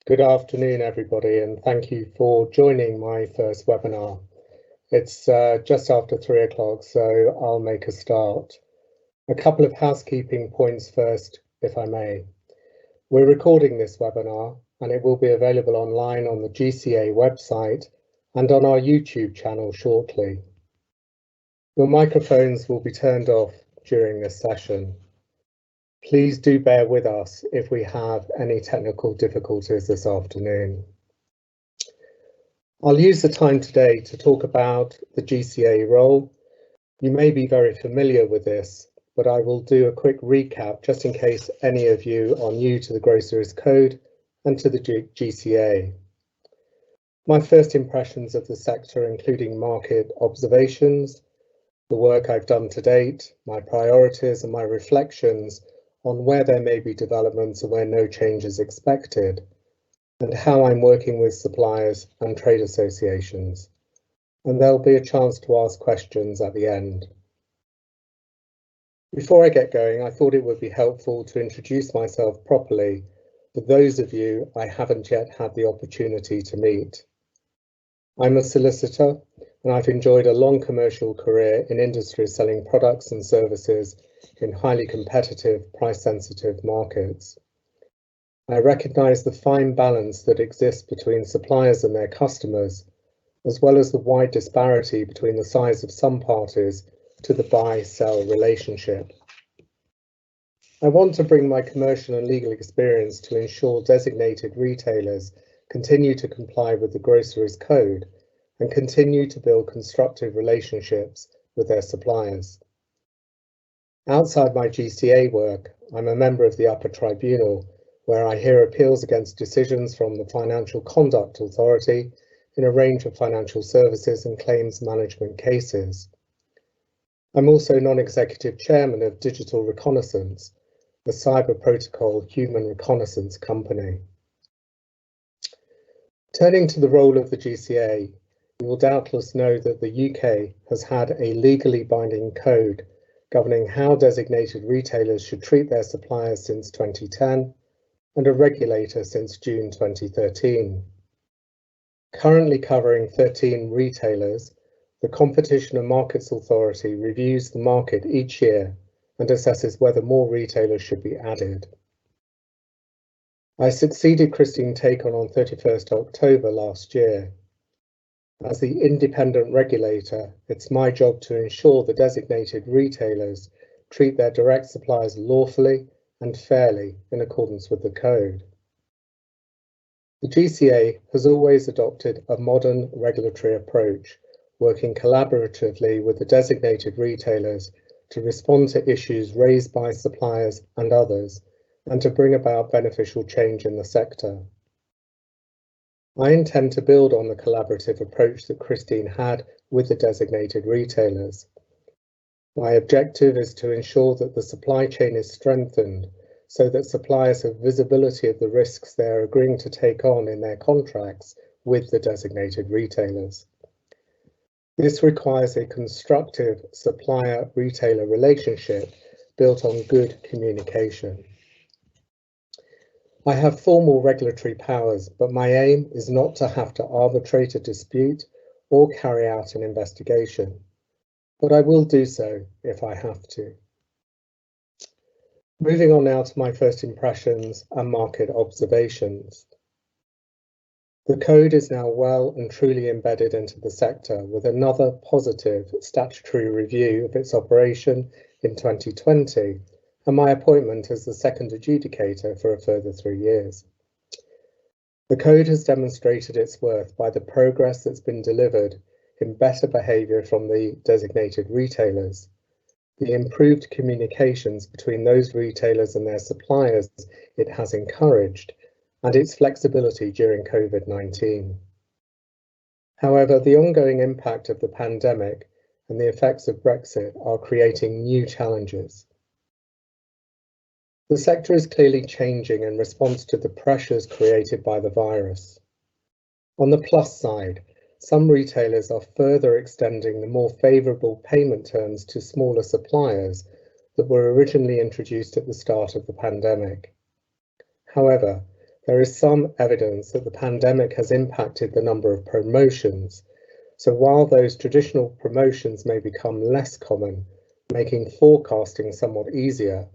Good afternoon, everybody, and thank you for joining my first webinar. It's just after 3 o'clock, so I'll make a start. A couple of housekeeping points first, if I may. We're recording this webinar, and it will be available online on the GCA website and on our YouTube channel shortly. Your microphones will be turned off during this session. Please do bear with us if we have any technical difficulties this afternoon. I'll use the time today to talk about the GCA role. You may be very familiar with this, but I will do a quick recap just in case any of you are new to the Groceries Code and to the GCA. My first impressions of the sector, including market observations, the work I've done to date, my priorities and my reflections on where there may be developments and where no change is expected, and how I'm working with suppliers and trade associations. And there'll be a chance to ask questions at the end. Before I get going, I thought it would be helpful to introduce myself properly for those of you I haven't yet had the opportunity to meet. I'm a solicitor, and I've enjoyed a long commercial career in industries selling products and services in highly competitive, price-sensitive markets. I recognise the fine balance that exists between suppliers and their customers, as well as the wide disparity between the size of some parties to the buy-sell relationship. I want to bring my commercial and legal experience to ensure designated retailers continue to comply with the Groceries Code and continue to build constructive relationships with their suppliers. Outside my GCA work, I'm a member of the Upper Tribunal, where I hear appeals against decisions from the Financial Conduct Authority in a range of financial services and claims management cases. I'm also non-executive chairman of Digital Reconnaissance, a cyber protocol human reconnaissance company. Turning to the role of the GCA, you will doubtless know that the UK has had a legally binding code governing how designated retailers should treat their suppliers since 2010, and a regulator since June 2013. Currently covering 13 retailers, the Competition and Markets Authority reviews the market each year and assesses whether more retailers should be added. I succeeded Christine Tacon on 31st October last year. As the independent regulator, it's my job to ensure the designated retailers treat their direct suppliers lawfully and fairly in accordance with the code. The GCA has always adopted a modern regulatory approach, working collaboratively with the designated retailers to respond to issues raised by suppliers and others, and to bring about beneficial change in the sector. I intend to build on the collaborative approach that Christine had with the designated retailers. My objective is to ensure that the supply chain is strengthened so that suppliers have visibility of the risks they're agreeing to take on in their contracts with the designated retailers. This requires a constructive supplier-retailer relationship built on good communication. I have formal regulatory powers, but my aim is not to have to arbitrate a dispute or carry out an investigation, but I will do so if I have to. Moving on now to my first impressions and market observations. The code is now well and truly embedded into the sector, with another positive statutory review of its operation in 2020, and my appointment as the second adjudicator for a further 3 years. The code has demonstrated its worth by the progress that's been delivered in better behaviour from the designated retailers, the improved communications between those retailers and their suppliers it has encouraged, and its flexibility during COVID-19. However, the ongoing impact of the pandemic and the effects of Brexit are creating new challenges. The sector is clearly changing in response to the pressures created by the virus. On the plus side, some retailers are further extending the more favourable payment terms to smaller suppliers that were originally introduced at the start of the pandemic. However, there is some evidence that the pandemic has impacted the number of promotions. So while those traditional promotions may become less common, making forecasting somewhat easier,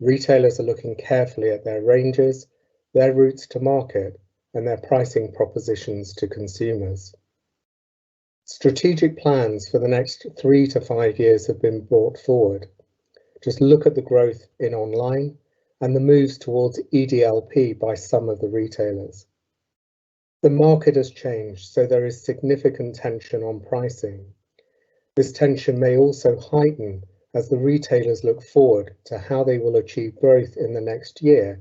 retailers are looking carefully at their ranges, their routes to market, and their pricing propositions to consumers. Strategic plans for the next 3 to 5 years have been brought forward. Just look at the growth in online and the moves towards EDLP by some of the retailers. The market has changed, so there is significant tension on pricing. This tension may also heighten as the retailers look forward to how they will achieve growth in the next year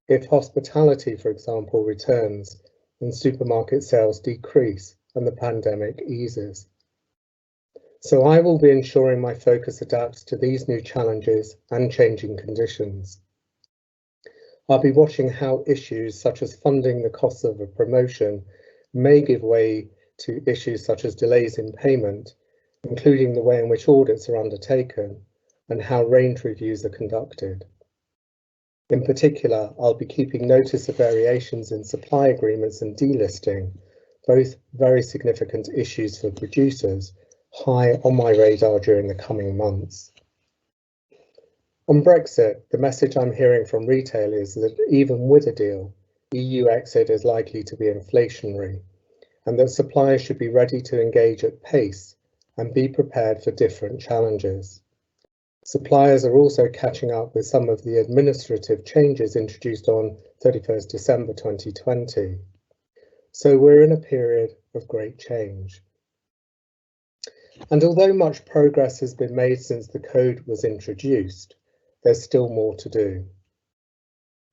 if hospitality, for example, returns and supermarket sales decrease and the pandemic eases. So I will be ensuring my focus adapts to these new challenges and changing conditions. I'll be watching how issues such as funding the costs of a promotion may give way to issues such as delays in payment, including the way in which audits are undertaken and how range reviews are conducted. In particular, I'll be keeping notice of variations in supply agreements and delisting, both very significant issues for producers, high on my radar during the coming months. On Brexit, the message I'm hearing from retailers is that even with a deal, EU exit is likely to be inflationary, and that suppliers should be ready to engage at pace and be prepared for different challenges. Suppliers are also catching up with some of the administrative changes introduced on 31st December 2020. So we're in a period of great change. And although much progress has been made since the code was introduced, there's still more to do.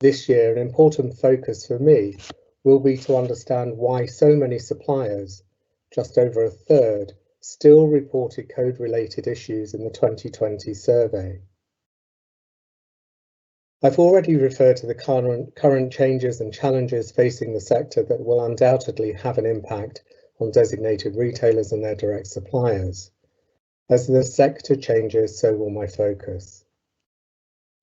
This year, an important focus for me will be to understand why so many suppliers, just over a third, still reported code-related issues in the 2020 survey. I've already referred to the current changes and challenges facing the sector that will undoubtedly have an impact on designated retailers and their direct suppliers. As the sector changes, so will my focus.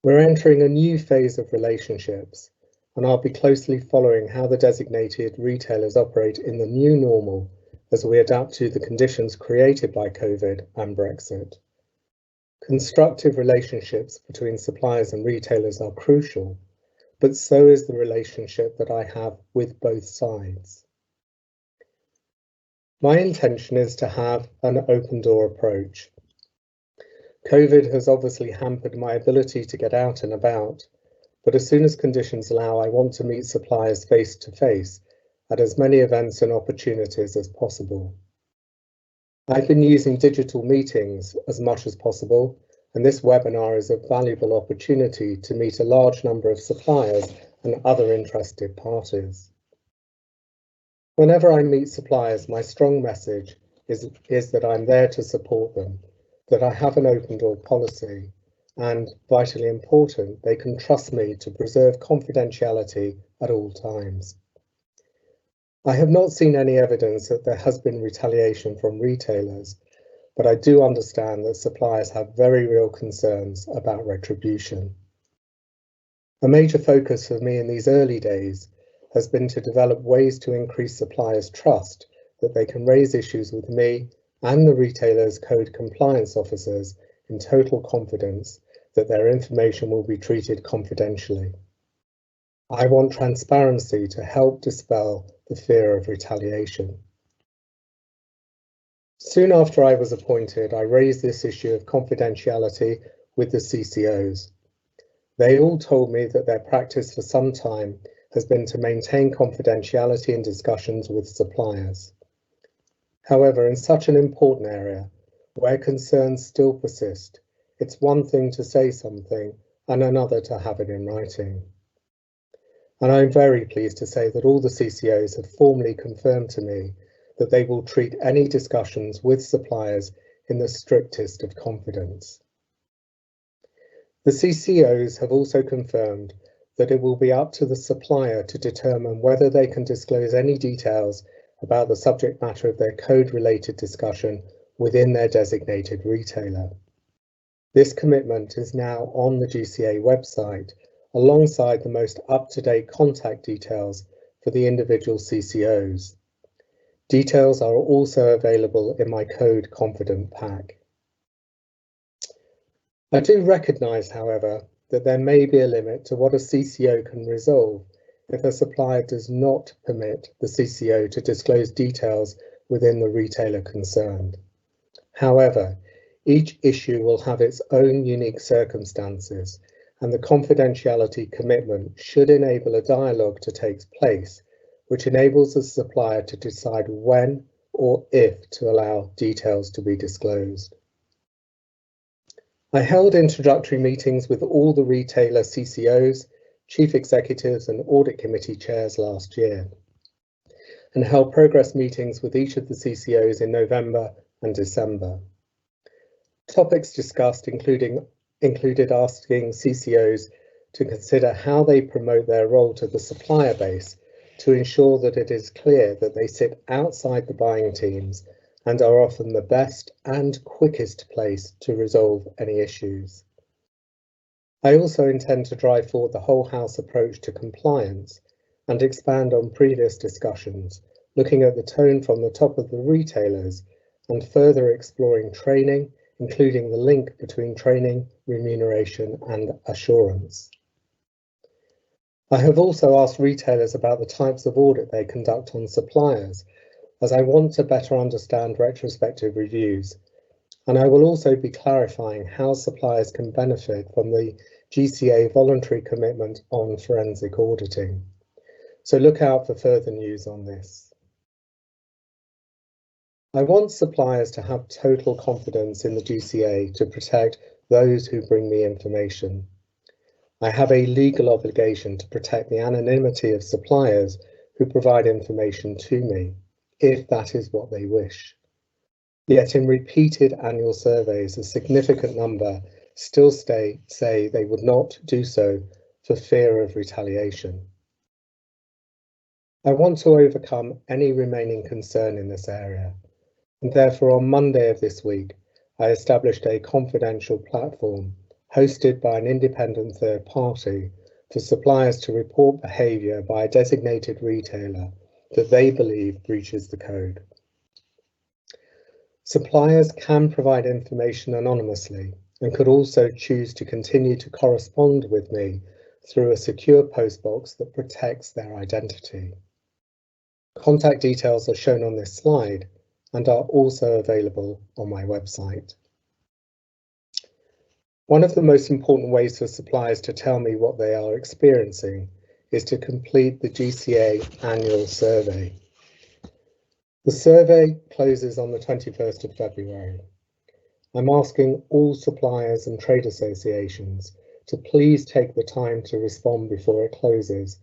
We're entering a new phase of relationships, and I'll be closely following how the designated retailers operate in the new normal as we adapt to the conditions created by COVID and Brexit. Constructive relationships between suppliers and retailers are crucial, but so is the relationship that I have with both sides. My intention is to have an open door approach. COVID has obviously hampered my ability to get out and about, but as soon as conditions allow, I want to meet suppliers face to face at as many events and opportunities as possible. I've been using digital meetings as much as possible, and this webinar is a valuable opportunity to meet a large number of suppliers and other interested parties. Whenever I meet suppliers, my strong message is that I'm there to support them, that I have an open door policy, and, vitally important, they can trust me to preserve confidentiality at all times. I have not seen any evidence that there has been retaliation from retailers, but I do understand that suppliers have very real concerns about retribution. A major focus for me in these early days has been to develop ways to increase suppliers' trust that they can raise issues with me and the retailer's code compliance officers in total confidence that their information will be treated confidentially. I want transparency to help dispel the fear of retaliation. Soon after I was appointed, I raised this issue of confidentiality with the CCOs. They all told me that their practice for some time has been to maintain confidentiality in discussions with suppliers. However, in such an important area, where concerns still persist, it's one thing to say something and another to have it in writing. And I'm very pleased to say that all the CCOs have formally confirmed to me that they will treat any discussions with suppliers in the strictest of confidence. The CCOs have also confirmed that it will be up to the supplier to determine whether they can disclose any details about the subject matter of their code-related discussion within their designated retailer. This commitment is now on the GCA website, alongside the most up-to-date contact details for the individual CCOs. Details are also available in my Code Confident pack. I do recognise, however, that there may be a limit to what a CCO can resolve if a supplier does not permit the CCO to disclose details within the retailer concerned. However, each issue will have its own unique circumstances, and the confidentiality commitment should enable a dialogue to take place, which enables the supplier to decide when or if to allow details to be disclosed. I held introductory meetings with all the retailer CCOs, chief executives and audit committee chairs last year, and held progress meetings with each of the CCOs in November and December. Topics discussed included asking CCOs to consider how they promote their role to the supplier base to ensure that it is clear that they sit outside the buying teams and are often the best and quickest place to resolve any issues. I also intend to drive forward the whole house approach to compliance and expand on previous discussions, looking at the tone from the top of the retailers and further exploring training, including the link between training, remuneration and assurance. I have also asked retailers about the types of audit they conduct on suppliers, as I want to better understand retrospective reviews, and I will also be clarifying how suppliers can benefit from the GCA voluntary commitment on forensic auditing. So look out for further news on this. I want suppliers to have total confidence in the GCA to protect those who bring me information. I have a legal obligation to protect the anonymity of suppliers who provide information to me, if that is what they wish. Yet in repeated annual surveys, a significant number still say they would not do so for fear of retaliation. I want to overcome any remaining concern in this area, and therefore on Monday of this week, I established a confidential platform hosted by an independent third party for suppliers to report behaviour by a designated retailer that they believe breaches the code. Suppliers can provide information anonymously and could also choose to continue to correspond with me through a secure postbox that protects their identity. Contact details are shown on this slide and are also available on my website. One of the most important ways for suppliers to tell me what they are experiencing is to complete the GCA annual survey. The survey closes on the 21st of February. I'm asking all suppliers and trade associations to please take the time to respond before it closes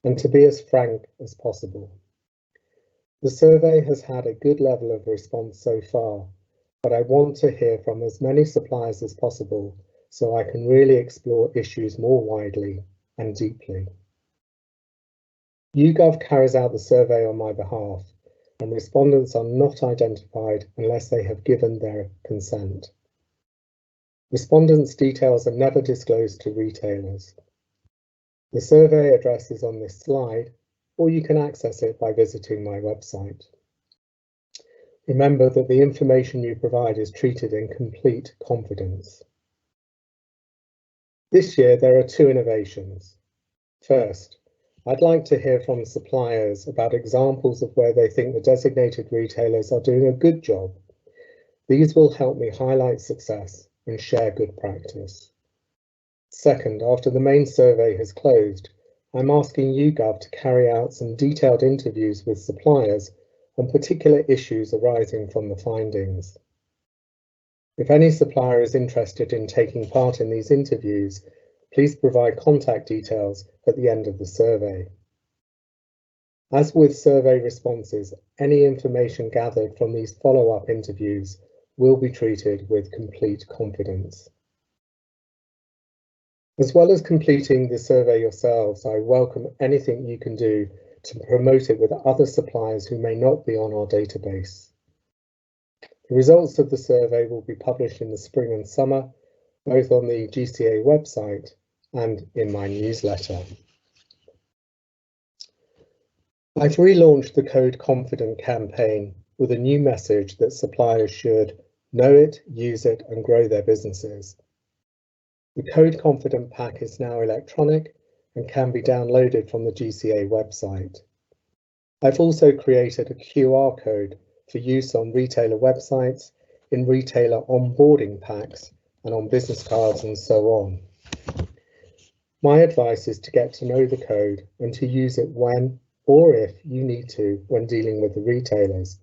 and to be as frank as possible. The survey has had a good level of response so far, but I want to hear from as many suppliers as possible so I can really explore issues more widely and deeply. YouGov carries out the survey on my behalf, and respondents are not identified unless they have given their consent. Respondents' details are never disclosed to retailers. The survey address is on this slide, or you can access it by visiting my website. Remember that the information you provide is treated in complete confidence. This year, there are two innovations. First, I'd like to hear from suppliers about examples of where they think the designated retailers are doing a good job. These will help me highlight success and share good practice. Second, after the main survey has closed, I'm asking YouGov to carry out some detailed interviews with suppliers on particular issues arising from the findings. If any supplier is interested in taking part in these interviews, please provide contact details at the end of the survey. As with survey responses, any information gathered from these follow-up interviews will be treated with complete confidence. As well as completing the survey yourselves, I welcome anything you can do to promote it with other suppliers who may not be on our database. The results of the survey will be published in the spring and summer, both on the GCA website and in my newsletter. I've relaunched the Code Confident campaign with a new message that suppliers should know it, use it, and grow their businesses. The Code Confident pack is now electronic and can be downloaded from the GCA website. I've also created a QR code for use on retailer websites, in retailer onboarding packs, and on business cards and so on. My advice is to get to know the code and to use it when or if you need to when dealing with the retailers.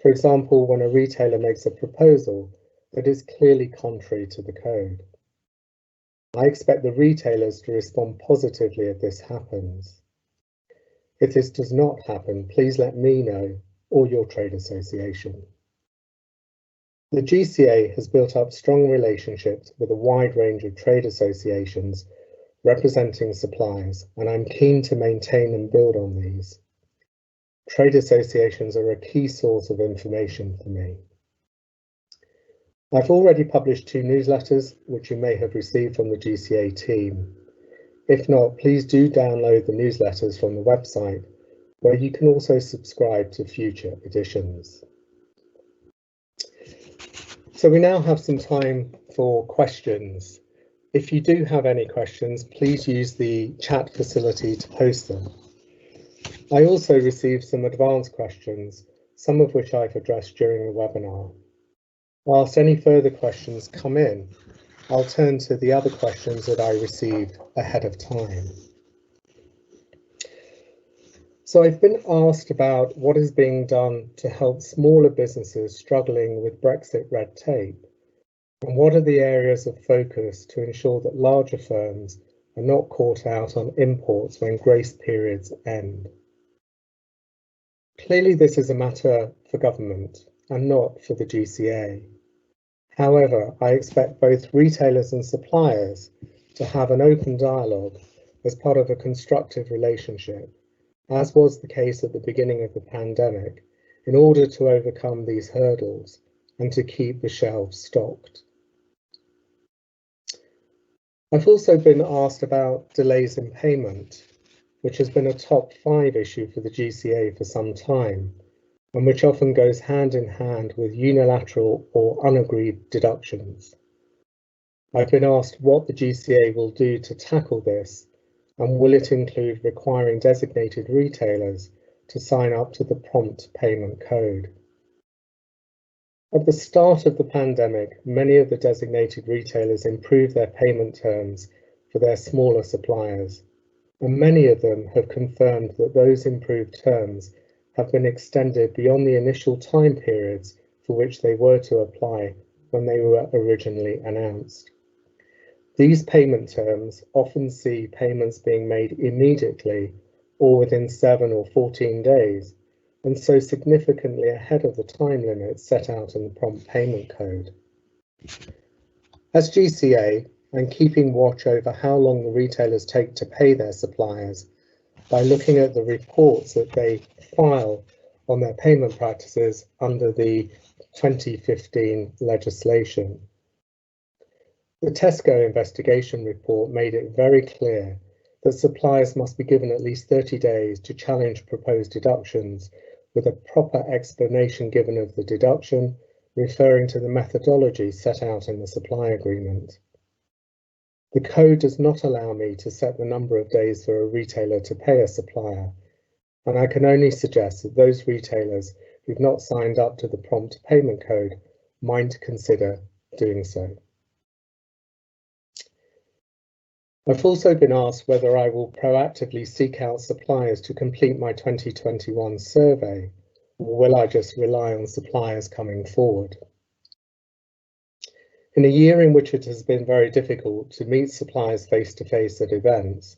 For example, when a retailer makes a proposal that is clearly contrary to the code. I expect the retailers to respond positively if this happens. If this does not happen, please let me know or your trade association. The GCA has built up strong relationships with a wide range of trade associations representing suppliers, and I'm keen to maintain and build on these. Trade associations are a key source of information for me. I've already published 2 newsletters, which you may have received from the GCA team. If not, please do download the newsletters from the website, where you can also subscribe to future editions. So we now have some time for questions. If you do have any questions, please use the chat facility to post them. I also received some advanced questions, some of which I've addressed during the webinar. Whilst any further questions come in, I'll turn to the other questions that I received ahead of time. So I've been asked about what is being done to help smaller businesses struggling with Brexit red tape, and what are the areas of focus to ensure that larger firms are not caught out on imports when grace periods end. Clearly, this is a matter for government and not for the GCA. However, I expect both retailers and suppliers to have an open dialogue as part of a constructive relationship, as was the case at the beginning of the pandemic, in order to overcome these hurdles and to keep the shelves stocked. I've also been asked about delays in payment, which has been a top 5 issue for the GCA for some time, and which often goes hand in hand with unilateral or unagreed deductions. I've been asked what the GCA will do to tackle this, and will it include requiring designated retailers to sign up to the prompt payment code. At the start of the pandemic, many of the designated retailers improved their payment terms for their smaller suppliers, and many of them have confirmed that those improved terms have been extended beyond the initial time periods for which they were to apply when they were originally announced. These payment terms often see payments being made immediately or within 7 or 14 days, and so significantly ahead of the time limit set out in the prompt payment code. As GCA, I'm keeping watch over how long the retailers take to pay their suppliers by looking at the reports that they file on their payment practices under the 2015 legislation. The Tesco investigation report made it very clear that suppliers must be given at least 30 days to challenge proposed deductions, with a proper explanation given of the deduction, referring to the methodology set out in the supply agreement. The code does not allow me to set the number of days for a retailer to pay a supplier, and I can only suggest that those retailers who've not signed up to the prompt payment code might consider doing so. I've also been asked whether I will proactively seek out suppliers to complete my 2021 survey, or will I just rely on suppliers coming forward? In a year in which it has been very difficult to meet suppliers face-to-face at events,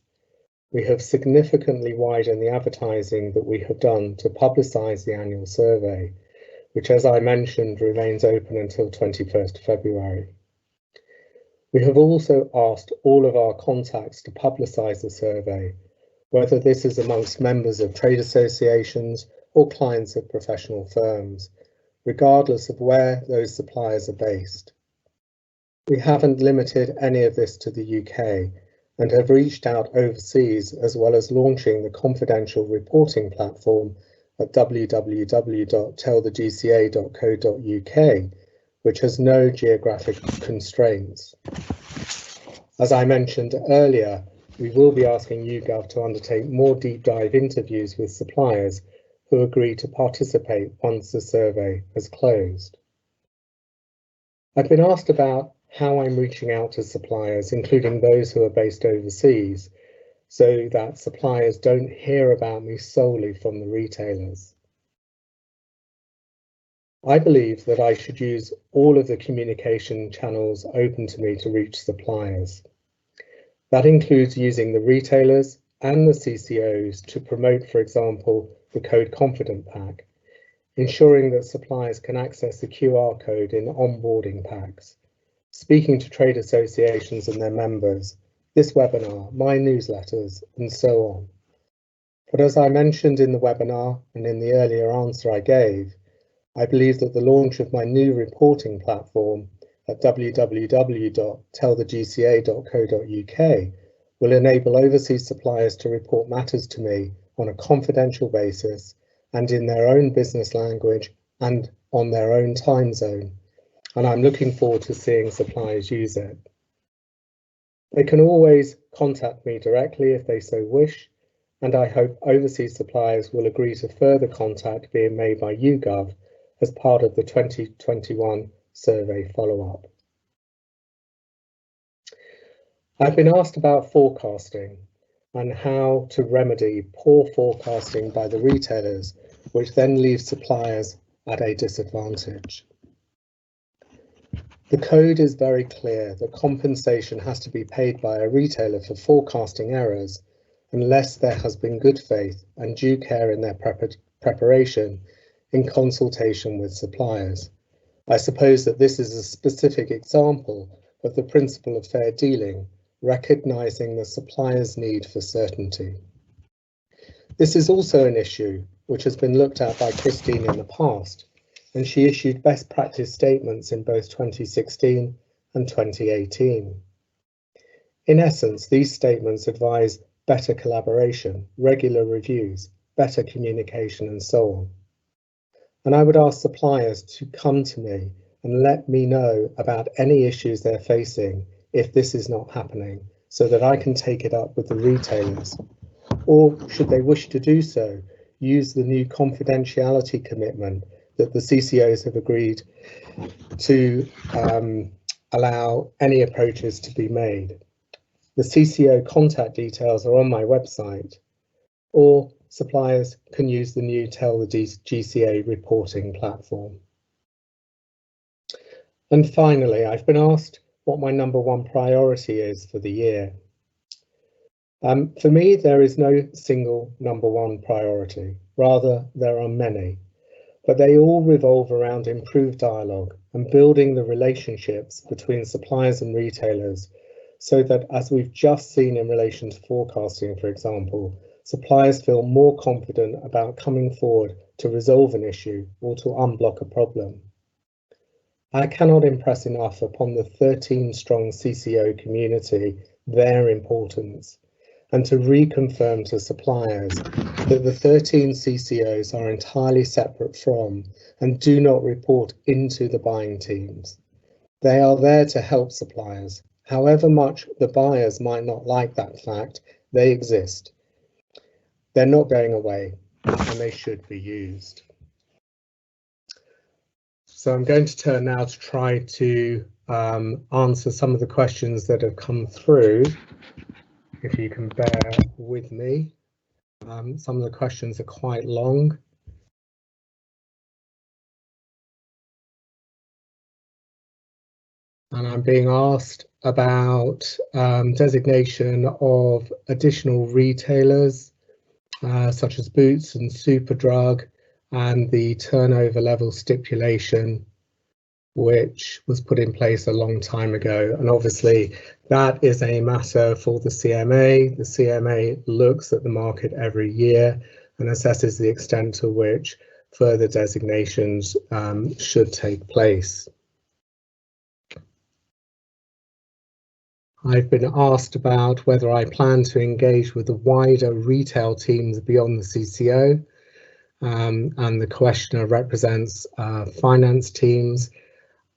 we have significantly widened the advertising that we have done to publicise the annual survey, which, as I mentioned, remains open until 21st February. We have also asked all of our contacts to publicise the survey, whether this is amongst members of trade associations or clients of professional firms, regardless of where those suppliers are based. We haven't limited any of this to the UK, and have reached out overseas, as well as launching the confidential reporting platform at www.tellthegca.co.uk, which has no geographic constraints. As I mentioned earlier, we will be asking YouGov to undertake more deep dive interviews with suppliers who agree to participate once the survey has closed. I've been asked about how I'm reaching out to suppliers, including those who are based overseas, so that suppliers don't hear about me solely from the retailers. I believe that I should use all of the communication channels open to me to reach suppliers. That includes using the retailers and the CCOs to promote, for example, the Code Confident Pack, ensuring that suppliers can access the QR code in onboarding packs, speaking to trade associations and their members, this webinar, my newsletters, and so on. But as I mentioned in the webinar and in the earlier answer I gave, I believe that the launch of my new reporting platform at www.tellthegca.co.uk will enable overseas suppliers to report matters to me on a confidential basis and in their own business language and on their own time zone. And I'm looking forward to seeing suppliers use it. They can always contact me directly if they so wish, and I hope overseas suppliers will agree to further contact being made by YouGov as part of the 2021 survey follow-up. I've been asked about forecasting and how to remedy poor forecasting by the retailers, which then leaves suppliers at a disadvantage. The code is very clear that compensation has to be paid by a retailer for forecasting errors unless there has been good faith and due care in their preparation in consultation with suppliers. I suppose that this is a specific example of the principle of fair dealing, recognizing the supplier's need for certainty. This is also an issue which has been looked at by Christine in the past, and she issued best practice statements in both 2016 and 2018. In essence, these statements advise better collaboration, regular reviews, better communication, and so on. And I would ask suppliers to come to me and let me know about any issues they're facing if this is not happening, so that I can take it up with the retailers. Or should they wish to do so, use the new confidentiality commitment that the CCOs have agreed to allow any approaches to be made. The CCO contact details are on my website, or suppliers can use the new Tell the GCA reporting platform. And finally, I've been asked what my #1 priority is for the year. For me, there is no single #1 priority. Rather, there are many, but they all revolve around improved dialogue and building the relationships between suppliers and retailers, so that, as we've just seen in relation to forecasting, for example, suppliers feel more confident about coming forward to resolve an issue or to unblock a problem. I cannot impress enough upon the 13-strong CCO community their importance, and to reconfirm to suppliers that the 13 CCOs are entirely separate from and do not report into the buying teams. They are there to help suppliers. However much the buyers might not like that fact, they exist. They're not going away, and they should be used. So I'm going to turn now to try to answer some of the questions that have come through, if you can bear with me. Some of the questions are quite long. And I'm being asked about designation of additional retailers, such as Boots and Superdrug, and the turnover level stipulation, which was put in place a long time ago. And obviously that is a matter for the CMA. The CMA looks at the market every year and assesses the extent to which further designations should take place. I've been asked about whether I plan to engage with the wider retail teams beyond the CCO, and the questioner represents finance teams,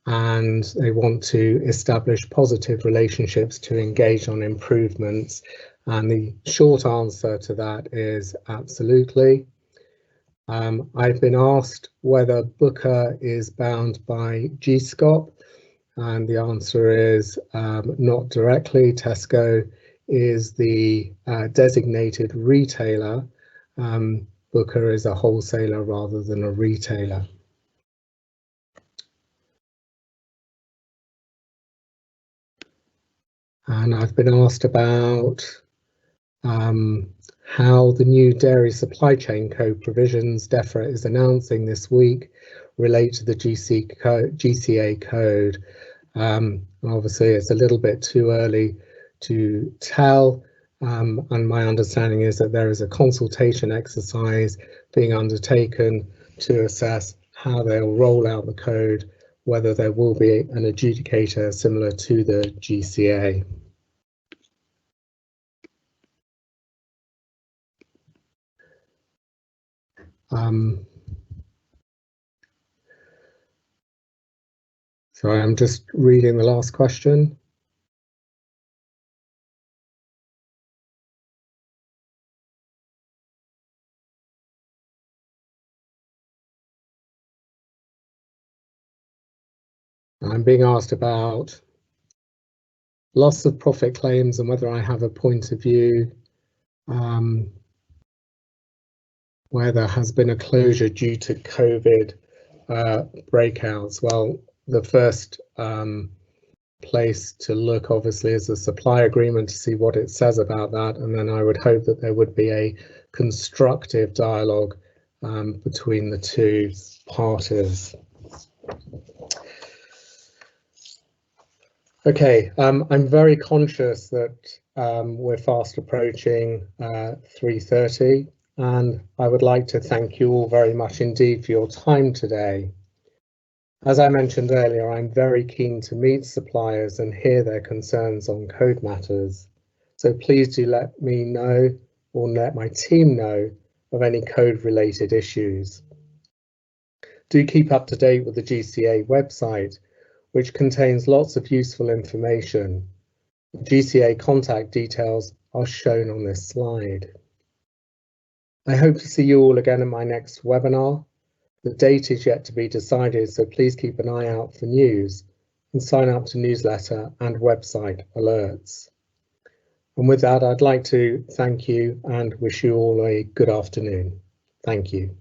and they want to establish positive relationships to engage on improvements. And the short answer to that is absolutely. I've been asked whether Booker is bound by GSCOP, and the answer is not directly. Tesco is the designated retailer. Booker is a wholesaler rather than a retailer. And I've been asked about how the new Dairy Supply Chain Code provisions DEFRA is announcing this week relate to the GCA code. Obviously, it's a little bit too early to tell, and my understanding is that there is a consultation exercise being undertaken to assess how they'll roll out the code, whether there will be an adjudicator similar to the GCA. So I'm just reading the last question. I'm being asked about loss of profit claims and whether I have a point of view where there has been a closure due to COVID breakouts. Well, the first place to look obviously is the supply agreement to see what it says about that, and then I would hope that there would be a constructive dialogue between the two parties. Okay, I'm very conscious that we're fast approaching 3:30, and I would like to thank you all very much indeed for your time today. As I mentioned earlier, I'm very keen to meet suppliers and hear their concerns on code matters. So please do let me know, or let my team know, of any code related issues. Do keep up to date with the GCA website, which contains lots of useful information. The GCA contact details are shown on this slide. I hope to see you all again in my next webinar. The date is yet to be decided, so please keep an eye out for news and sign up to newsletter and website alerts. And with that, I'd like to thank you and wish you all a good afternoon. Thank you.